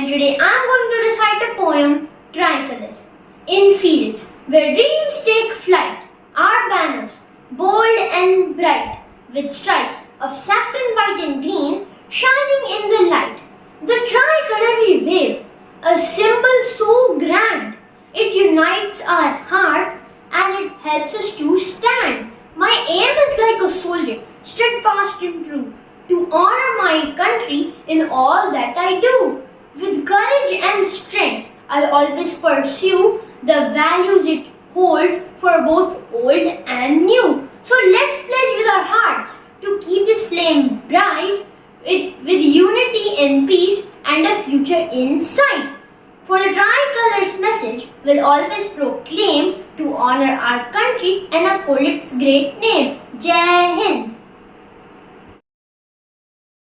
and today I am going to recite a poem, Tricolor. In fields where dreams take flight, our banners, bold and bright, with stripes of saffron, white and green, shining in the light. The tricolor we wave, a symbol so grand, it unites our hearts and it helps us to stand. My aim is like a soldier, steadfast and true, to honor my country in all that I do. With courage and strength, I'll always pursue the values it holds for both old and new. So let's pledge with our hearts to keep this flame bright, with unity and peace and a future in sight. For the tricolor's message will always proclaim to honor our country and uphold its great name. Jai Hind.